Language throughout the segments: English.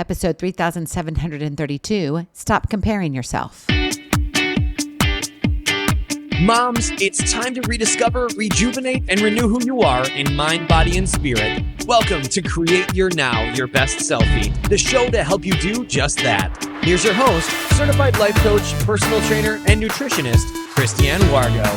episode 3732, Stop Comparing Yourself. Moms, it's time to rediscover, rejuvenate, and renew who you are in mind, body, and spirit. Welcome to Create Your Now, Your Best Selfie, the show to help you do just that. Here's your host, certified life coach, personal trainer, and nutritionist, Christiane Wargo.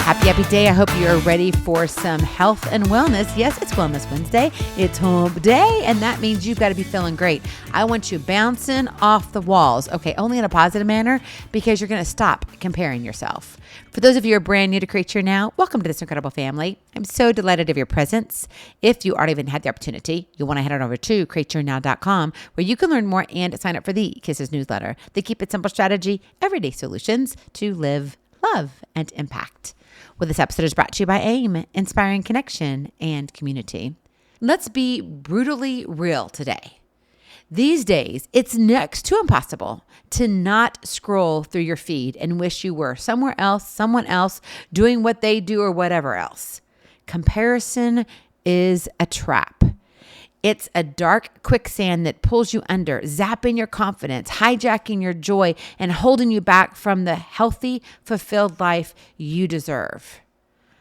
Happy day. I hope you are ready for some health and wellness. Yes, it's Wellness Wednesday. It's hump day, and that means you've got to be feeling great. I want you bouncing off the walls. Okay, only in a positive manner, because you're going to stop comparing yourself. For those of you who are brand new to Create Your Now, welcome to this incredible family. I'm so delighted of your presence. If you already even had the opportunity, you'll want to head on over to createyournow.com, where you can learn more and sign up for the K.I.S.S newsletter. The Keep It Simple strategy, everyday solutions to live, love, and impact. Well, this episode is brought to you by AIM, Inspiring Connection and Community. Let's be brutally real today. These days, it's next to impossible to not scroll through your feed and wish you were somewhere else, someone else, doing what they do or whatever else. Comparison is a trap. It's a dark quicksand that pulls you under, zapping your confidence, hijacking your joy, and holding you back from the healthy, fulfilled life you deserve.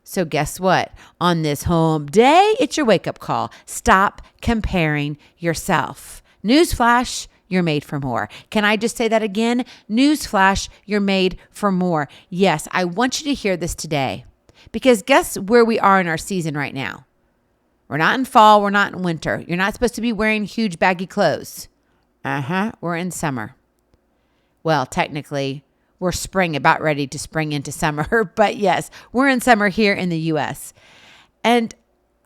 So guess what? On this hump day, it's your wake-up call. Stop comparing yourself. Newsflash, you're made for more. Can I just say that again? Newsflash, you're made for more. Yes, I want you to hear this today, because guess where we are in our season right now? We're not in fall. We're not in winter. You're not supposed to be wearing huge baggy clothes. We're in summer. Well, technically, we're spring, about ready to spring into summer. But yes, we're in summer here in the U.S. And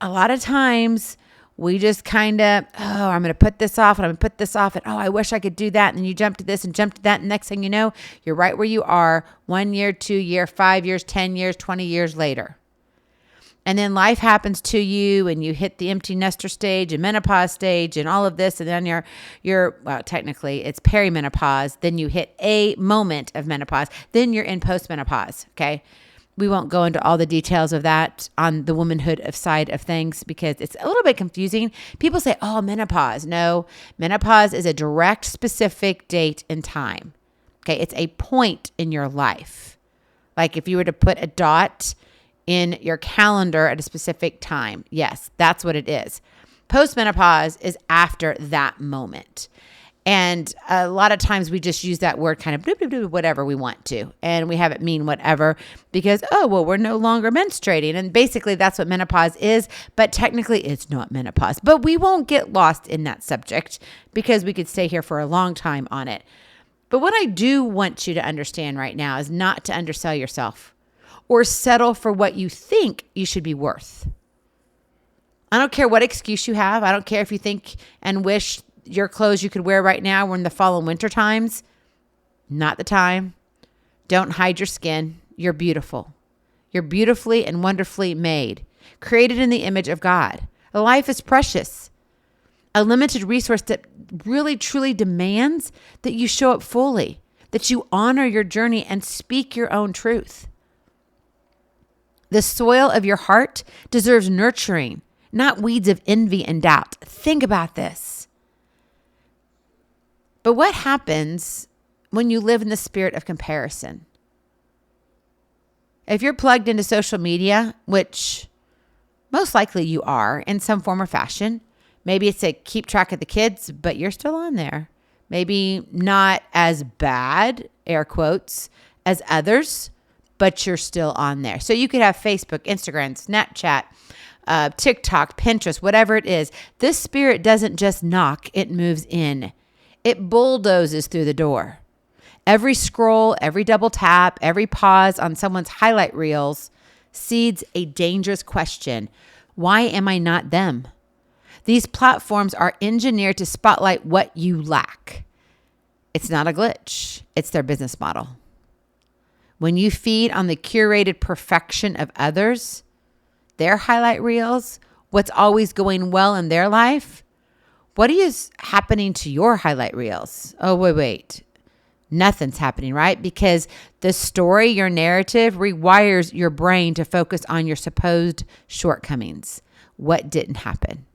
a lot of times we just kind of, I'm going to put this off and I'm going to put this off. And I wish I could do that. And then you jump to this and jump to that. And next thing you know, you're right where you are 1 year, 2 year, 5 years, 10 years, 20 years later. And then life happens to you and you hit the empty nester stage and menopause stage and all of this. And then you're well, technically it's perimenopause. Then you hit a moment of menopause. Then you're in postmenopause. Okay. We won't go into all the details of that on the womanhood of side of things because it's a little bit confusing. People say, menopause. No, menopause is a direct, specific date and time. Okay. It's a point in your life. Like if you were to put a dot in your calendar at a specific time. Yes, that's what it is. Postmenopause is after that moment. And a lot of times we just use that word kind of bloop, bloop, bloop, whatever we want to. And we have it mean whatever because, we're no longer menstruating. And basically that's what menopause is. But technically it's not menopause. But we won't get lost in that subject because we could stay here for a long time on it. But what I do want you to understand right now is not to undersell yourself or settle for what you think you should be worth. I don't care what excuse you have. I don't care if you think and wish your clothes you could wear right now were in the fall and winter times. Not the time. Don't hide your skin. You're beautiful. You're beautifully and wonderfully made, created in the image of God. Life is precious. A limited resource that really, truly demands that you show up fully, that you honor your journey and speak your own truth. The soil of your heart deserves nurturing, not weeds of envy and doubt. Think about this. But what happens when you live in the spirit of comparison? If you're plugged into social media, which most likely you are in some form or fashion, maybe it's to keep track of the kids, but you're still on there. Maybe not as bad, air quotes, as others, but you're still on there. So you could have Facebook, Instagram, Snapchat, TikTok, Pinterest, whatever it is. This spirit doesn't just knock, it moves in. It bulldozes through the door. Every scroll, every double tap, every pause on someone's highlight reels seeds a dangerous question. Why am I not them? These platforms are engineered to spotlight what you lack. It's not a glitch. It's their business model. When you feed on the curated perfection of others, their highlight reels, what's always going well in their life, what is happening to your highlight reels? Oh, wait. Nothing's happening, right? Because the story, your narrative, rewires your brain to focus on your supposed shortcomings. What didn't happen?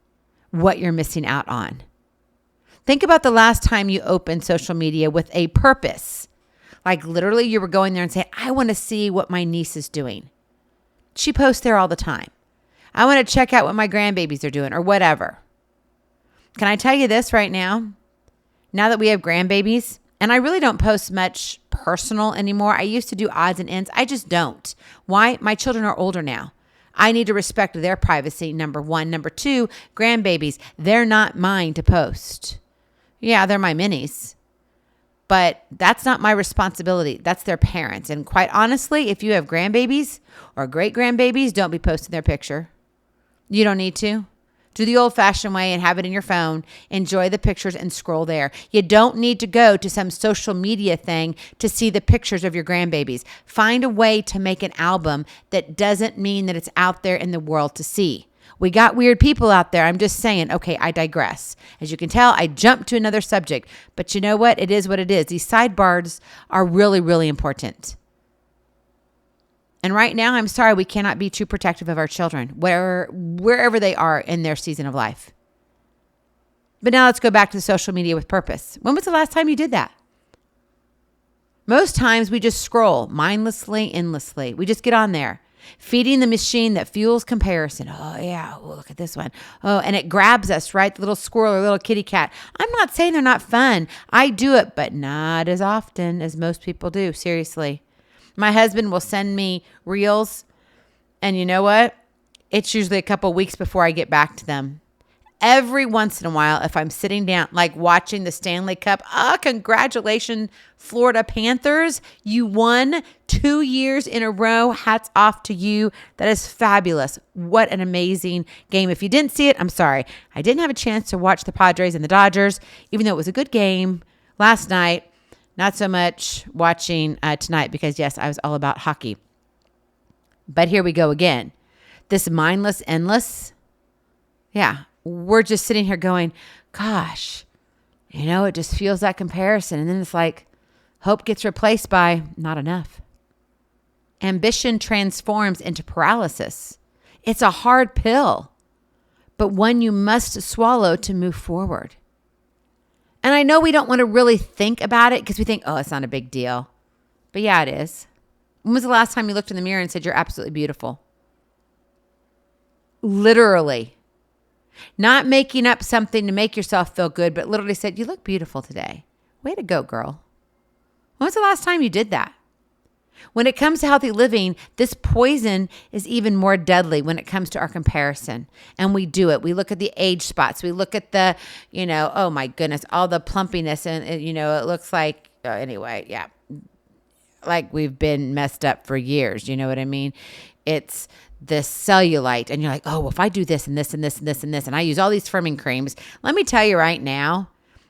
what you're missing out on. Think about the last time you opened social media with a purpose. Like literally you were going there and saying, I want to see what my niece is doing. She posts there all the time. I want to check out what my grandbabies are doing or whatever. Can I tell you this right now? Now that we have grandbabies, and I really don't post much personal anymore. I used to do odds and ends. I just don't. Why? My children are older now. I need to respect their privacy, number one. Number two, grandbabies, they're not mine to post. Yeah, they're my minis. But that's not my responsibility. That's their parents. And quite honestly, if you have grandbabies or great grandbabies, don't be posting their picture. You don't need to. Do the old-fashioned way and have it in your phone. Enjoy the pictures and scroll there. You don't need to go to some social media thing to see the pictures of your grandbabies. Find a way to make an album that doesn't mean that it's out there in the world to see. We got weird people out there. I'm just saying, okay, I digress. As you can tell, I jumped to another subject. But you know what? It is what it is. These sidebars are really, really important. And right now, I'm sorry, we cannot be too protective of our children, wherever they are in their season of life. But now let's go back to social media with purpose. When was the last time you did that? Most times we just scroll mindlessly, endlessly. We just get on there, feeding the machine that fuels comparison. Oh, yeah, well, look at this one. Oh, and it grabs us, right? The little squirrel or little kitty cat. I'm not saying they're not fun. I do it, but not as often as most people do, seriously. My husband will send me reels, and you know what? It's usually a couple weeks before I get back to them. Every once in a while, if I'm sitting down, like watching the Stanley Cup, congratulations, Florida Panthers. You won 2 years in a row. Hats off to you. That is fabulous. What an amazing game. If you didn't see it, I'm sorry. I didn't have a chance to watch the Padres and the Dodgers, even though it was a good game last night. Not so much watching tonight because, yes, I was all about hockey. But here we go again. This mindless, endless. Yeah, we're just sitting here going, gosh, it just feels that comparison. And then it's like hope gets replaced by not enough. Ambition transforms into paralysis. It's a hard pill, but one you must swallow to move forward. And I know we don't want to really think about it because we think, oh, it's not a big deal. But yeah, it is. When was the last time you looked in the mirror and said, you're absolutely beautiful? Literally. Not making up something to make yourself feel good, but literally said, you look beautiful today. Way to go, girl. When was the last time you did that? When it comes to healthy living, this poison is even more deadly when it comes to our comparison. And we do it. We look at the age spots. We look at the, oh my goodness, all the plumpiness. And, it looks like, anyway, yeah, like we've been messed up for years. You know what I mean? It's this cellulite. And you're like, oh, well, if I do this and this and this and this and this, and I use all these firming creams, let me tell you right now,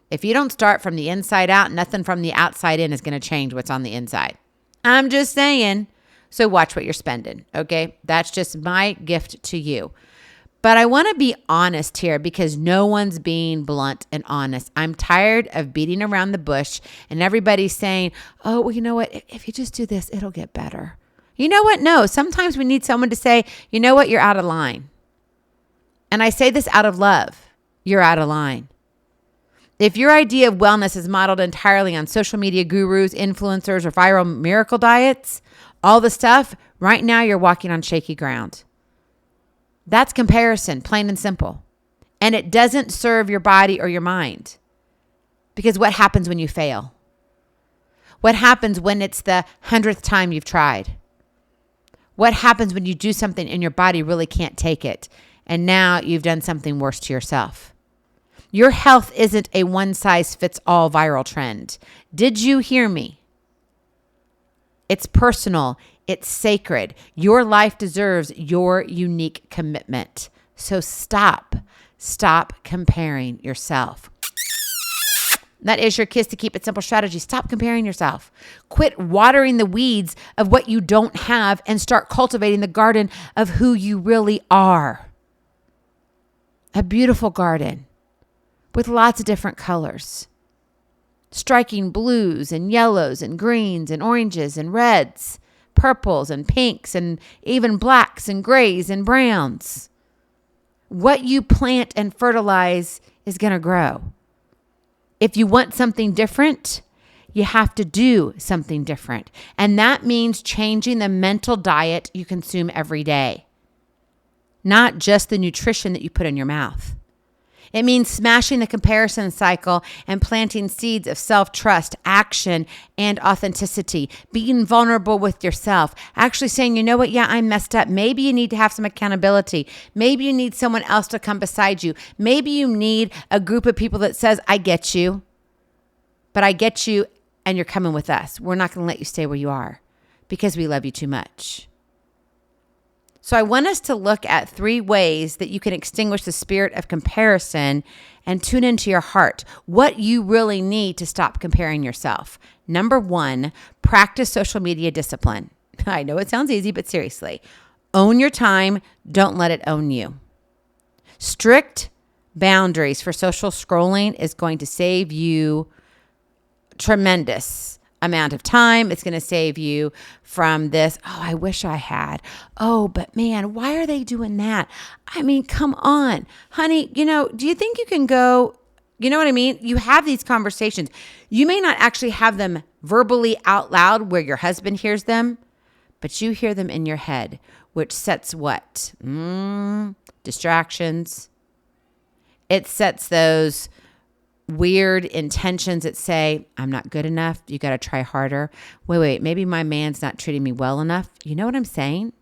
if you don't start from the inside out, nothing from the outside in is going to change what's on the inside. I'm just saying. So watch what you're spending. Okay. That's just my gift to you. But I want to be honest here because no one's being blunt and honest. I'm tired of beating around the bush and everybody's saying, oh, well, you know what? If you just do this, it'll get better. You know what? No, sometimes we need someone to say, you know what? You're out of line. And I say this out of love. You're out of line. If your idea of wellness is modeled entirely on social media gurus, influencers, or viral miracle diets, all the stuff, right now you're walking on shaky ground. That's comparison, plain and simple. And it doesn't serve your body or your mind. Because what happens when you fail? What happens when it's the 100th time you've tried? What happens when you do something and your body really can't take it? And now you've done something worse to yourself. Your health isn't a one-size-fits-all viral trend. Did you hear me? It's personal. It's sacred. Your life deserves your unique commitment. So stop comparing yourself. That is your kiss to keep it simple strategy. Stop comparing yourself. Quit watering the weeds of what you don't have and start cultivating the garden of who you really are. A beautiful garden with lots of different colors. Striking blues and yellows and greens and oranges and reds, purples and pinks and even blacks and grays and browns. What you plant and fertilize is going to grow. If you want something different, you have to do something different. And that means changing the mental diet you consume every day, not just the nutrition that you put in your mouth. It means smashing the comparison cycle and planting seeds of self-trust, action, and authenticity. Being vulnerable with yourself. Actually saying, you know what? Yeah, I messed up. Maybe you need to have some accountability. Maybe you need someone else to come beside you. Maybe you need a group of people that says, I get you, but I get you and you're coming with us. We're not going to let you stay where you are because we love you too much. So I want us to look at 3 ways that you can extinguish the spirit of comparison and tune into your heart, what you really need to stop comparing yourself. Number 1, practice social media discipline. I know it sounds easy, but seriously, own your time. Don't let it own you. Strict boundaries for social scrolling is going to save you tremendous amount of time. It's going to save you from this, oh, I wish I had. Oh, but man, why are they doing that? I mean, come on, honey, do you think you can go, you know what I mean? You have these conversations. You may not actually have them verbally out loud where your husband hears them, but you hear them in your head, which sets what? Distractions. It sets those weird intentions that say, I'm not good enough. You got to try harder. Wait, maybe my man's not treating me well enough. You know what I'm saying?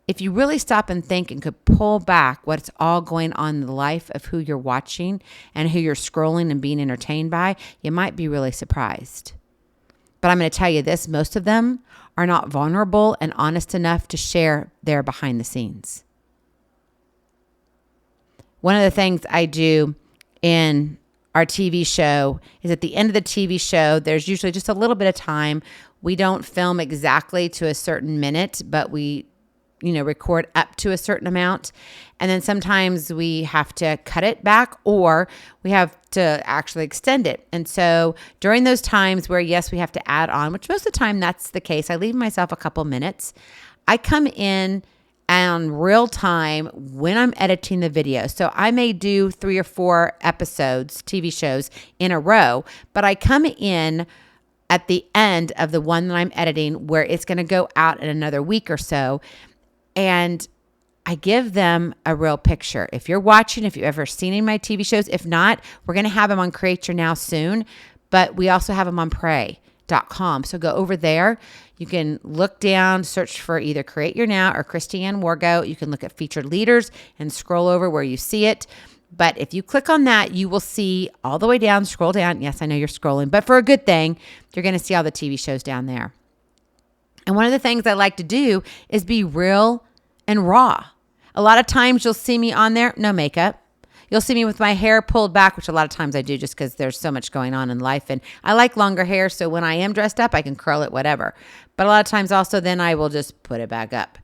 If you really stop and think and could pull back what's all going on in the life of who you're watching and who you're scrolling and being entertained by, you might be really surprised. But I'm going to tell you this, most of them are not vulnerable and honest enough to share their behind the scenes. One of the things I do in our TV show is at the end of the TV show, there's usually just a little bit of time. We don't film exactly to a certain minute, but we, record up to a certain amount. And then sometimes we have to cut it back or we have to actually extend it. And so during those times where, yes, we have to add on, which most of the time that's the case, I leave myself a couple minutes. I come in on real time when I'm editing the video. So I may do 3 or 4 episodes, TV shows in a row, but I come in at the end of the one that I'm editing where it's going to go out in another week or so. And I give them a real picture. If you're watching, if you've ever seen any of my TV shows, if not, we're going to have them on Create Your Now soon, but we also have them on pray.com. So go over there. You can look down, search for either Create Your Now or Christiane Wargo. You can look at featured leaders and scroll over where you see it. But if you click on that, you will see all the way down, scroll down. Yes, I know you're scrolling, but for a good thing, you're going to see all the TV shows down there. And one of the things I like to do is be real and raw. A lot of times you'll see me on there, no makeup. You'll see me with my hair pulled back, which a lot of times I do just because there's so much going on in life. And I like longer hair, so when I am dressed up, I can curl it, whatever. But a lot of times also then I will just put it back up.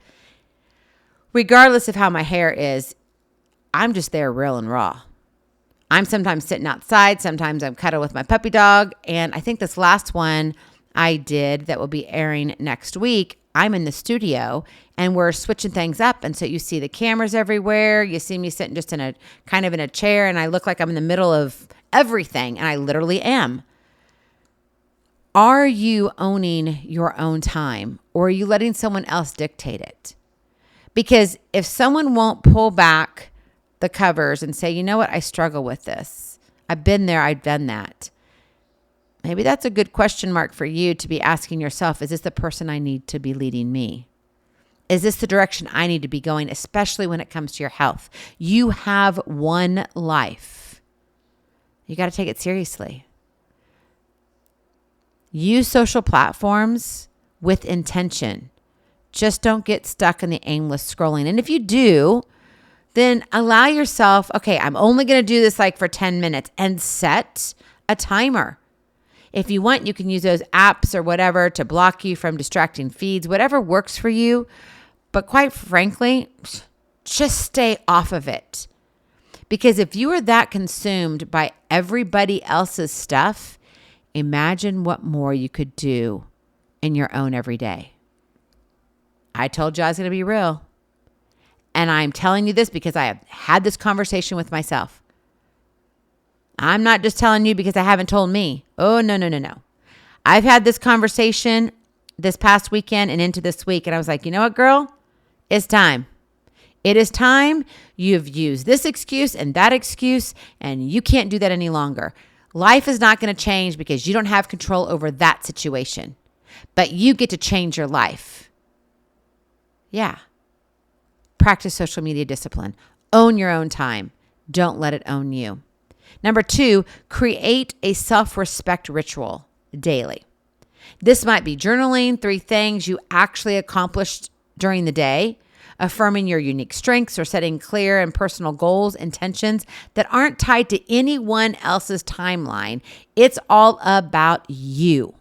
Regardless of how my hair is, I'm just there real and raw. I'm sometimes sitting outside. Sometimes I'm cuddling with my puppy dog. And I think this last one I did that will be airing next week, I'm in the studio and we're switching things up. And so you see the cameras everywhere. You see me sitting just in a kind of in a chair and I look like I'm in the middle of everything. And I literally am. Are you owning your own time or are you letting someone else dictate it? Because if someone won't pull back the covers and say, you know what, I struggle with this. I've been there. I've done that. Maybe that's a good question mark for you to be asking yourself, is this the person I need to be leading me? Is this the direction I need to be going, especially when it comes to your health? You have one life. You got to take it seriously. Use social platforms with intention. Just don't get stuck in the aimless scrolling. And if you do, then allow yourself, okay, I'm only going to do this like for 10 minutes and set a timer. If you want, you can use those apps or whatever to block you from distracting feeds, whatever works for you. But quite frankly, just stay off of it. Because if you are that consumed by everybody else's stuff, imagine what more you could do in your own everyday. I told you I was going to be real. And I'm telling you this because I have had this conversation with myself. I'm not just telling you because I haven't told me. Oh, no, no, no, no. I've had this conversation this past weekend and into this week. And I was like, you know what, girl? It's time. It is time. You've used this excuse and that excuse, and you can't do that any longer. Life is not going to change because you don't have control over that situation. But you get to change your life. Yeah. Practice social media discipline. Own your own time. Don't let it own you. Number 2, create a self-respect ritual daily. This might be journaling 3 things you actually accomplished during the day, affirming your unique strengths, or setting clear and personal goals, intentions that aren't tied to anyone else's timeline. It's all about you.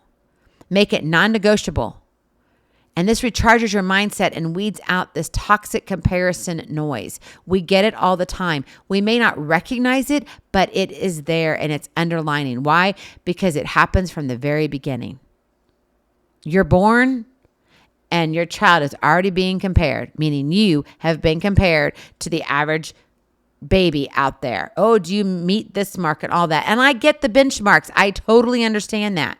Make it non-negotiable. And this recharges your mindset and weeds out this toxic comparison noise. We get it all the time. We may not recognize it, but it is there and it's underlining. Why? Because it happens from the very beginning. You're born and your child is already being compared, meaning you have been compared to the average baby out there. Oh, do you meet this mark and all that? And I get the benchmarks. I totally understand that.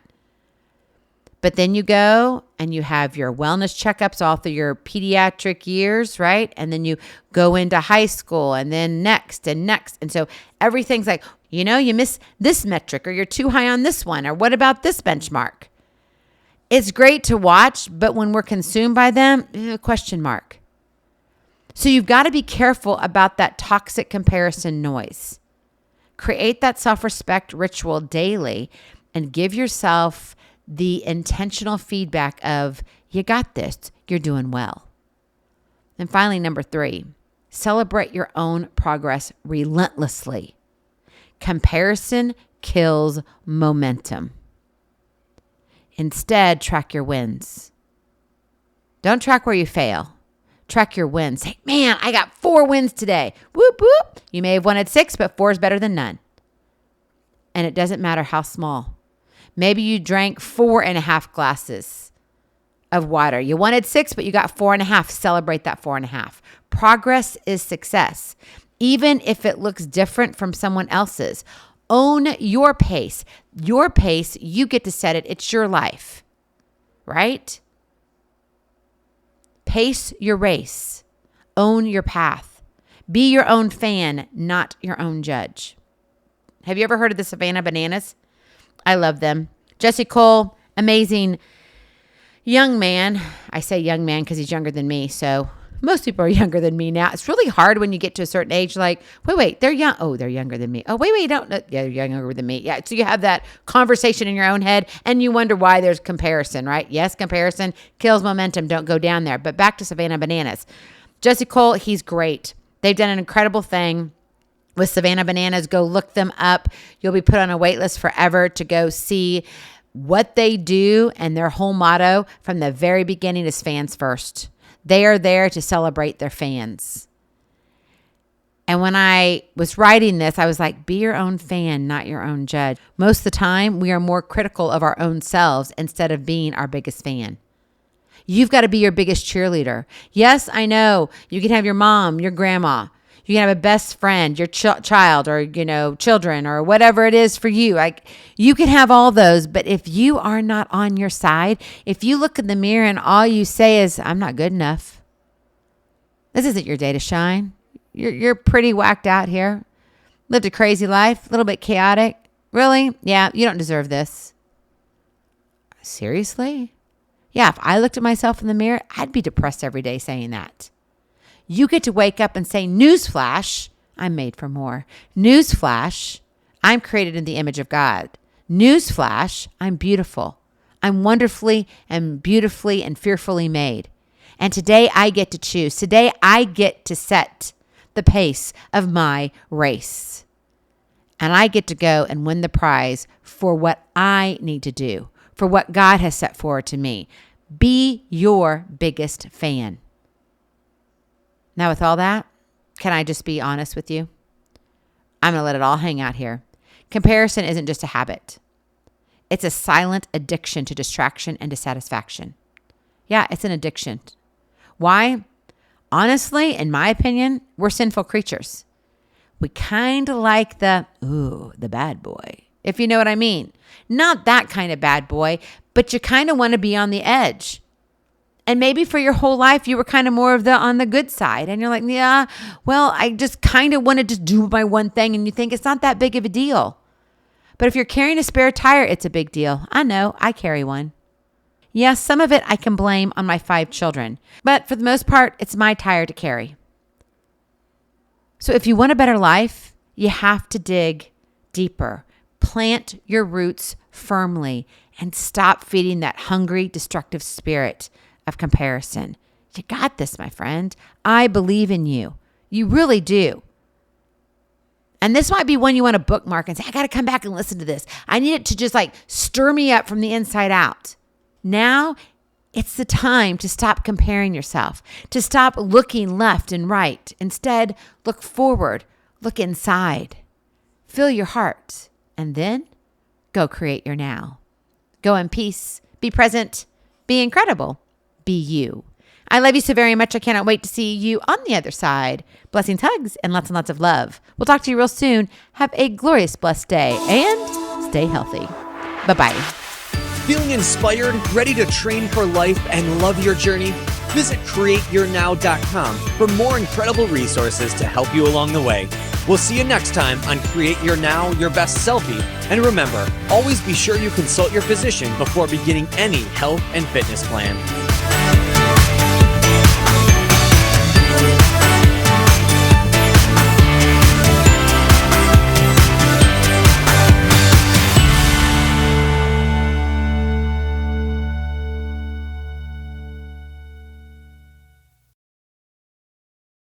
But then you go and you have your wellness checkups all through your pediatric years, right? And then you go into high school and then next and next. And so everything's like, you miss this metric or you're too high on this one. Or what about this benchmark? It's great to watch, but when we're consumed by them, question mark. So you've got to be careful about that toxic comparison noise. Create that self-respect ritual daily and give yourself the intentional feedback of, you got this, you're doing well. And finally, number 3, celebrate your own progress relentlessly. Comparison kills momentum. Instead, track your wins. Don't track where you fail. Track your wins. Say, man, I got 4 wins today. Whoop, whoop. You may have wanted 6, but 4 is better than none. And it doesn't matter how small. Maybe you drank 4.5 glasses of water. You wanted 6, but you got 4.5. Celebrate that 4.5. Progress is success, even if it looks different from someone else's. Own your pace. Your pace, you get to set it. It's your life, right? Pace your race. Own your path. Be your own fan, not your own judge. Have you ever heard of the Savannah Bananas? I love them. Jesse Cole, amazing young man. I say young man because he's younger than me. So most people are younger than me now. It's really hard when you get to a certain age, like, wait, they're young. Oh, they're younger than me. Oh, wait, don't. Yeah, they're younger than me. Yeah. So you have that conversation in your own head and you wonder why there's comparison, right? Yes, comparison kills momentum. Don't go down there. But back to Savannah Bananas. Jesse Cole, he's great. They've done an incredible thing with Savannah Bananas. Go look them up. You'll be put on a wait list forever to go see what they do. And their whole motto from the very beginning is fans first. They are there to celebrate their fans. And when I was writing this, I was like, be your own fan, not your own judge. Most of the time, we are more critical of our own selves instead of being our biggest fan. You've got to be your biggest cheerleader. Yes, I know. You can have your mom, your grandma. You can have a best friend, your child, or, children, or whatever it is for you. Like, you can have all those, but if you are not on your side, if you look in the mirror and all you say is, I'm not good enough, this isn't your day to shine. You're pretty whacked out here. Lived a crazy life, a little bit chaotic. Really? Yeah, you don't deserve this. Seriously? Yeah, if I looked at myself in the mirror, I'd be depressed every day saying that. You get to wake up and say, newsflash, I'm made for more. Newsflash, I'm created in the image of God. Newsflash, I'm beautiful. I'm wonderfully and beautifully and fearfully made. And today I get to choose. Today I get to set the pace of my race. And I get to go and win the prize for what I need to do, for what God has set forward to me. Be your biggest fan. Now, with all that, can I just be honest with you? I'm going to let it all hang out here. Comparison isn't just a habit. It's a silent addiction to distraction and dissatisfaction. Yeah, it's an addiction. Why? Honestly, in my opinion, we're sinful creatures. We kind of like the bad boy, if you know what I mean. Not that kind of bad boy, but you kind of want to be on the edge. And maybe for your whole life, you were kind of more of on the good side. And you're like, yeah, well, I just kind of want to just do my one thing. And you think it's not that big of a deal. But if you're carrying a spare tire, it's a big deal. I know, I carry one. Yes, some of it I can blame on my 5 children. But for the most part, it's my tire to carry. So if you want a better life, you have to dig deeper. Plant your roots firmly and stop feeding that hungry, destructive spirit of comparison. You got this, my friend. I believe in you. You really do. And this might be one you want to bookmark and say, I got to come back and listen to this. I need it to just stir me up from the inside out. Now it's the time to stop comparing yourself, to stop looking left and right. Instead, look forward, look inside, fill your heart, and then go create your now. Go in peace, be present, be incredible, be you. I love you so very much. I cannot wait to see you on the other side. Blessings, hugs, and lots of love. We'll talk to you real soon. Have a glorious, blessed day and stay healthy. Bye-bye. Feeling inspired, ready to train for life and love your journey? Visit createyournow.com for more incredible resources to help you along the way. We'll see you next time on Create Your Now, Your Best Selfie. And remember, always be sure you consult your physician before beginning any health and fitness plan.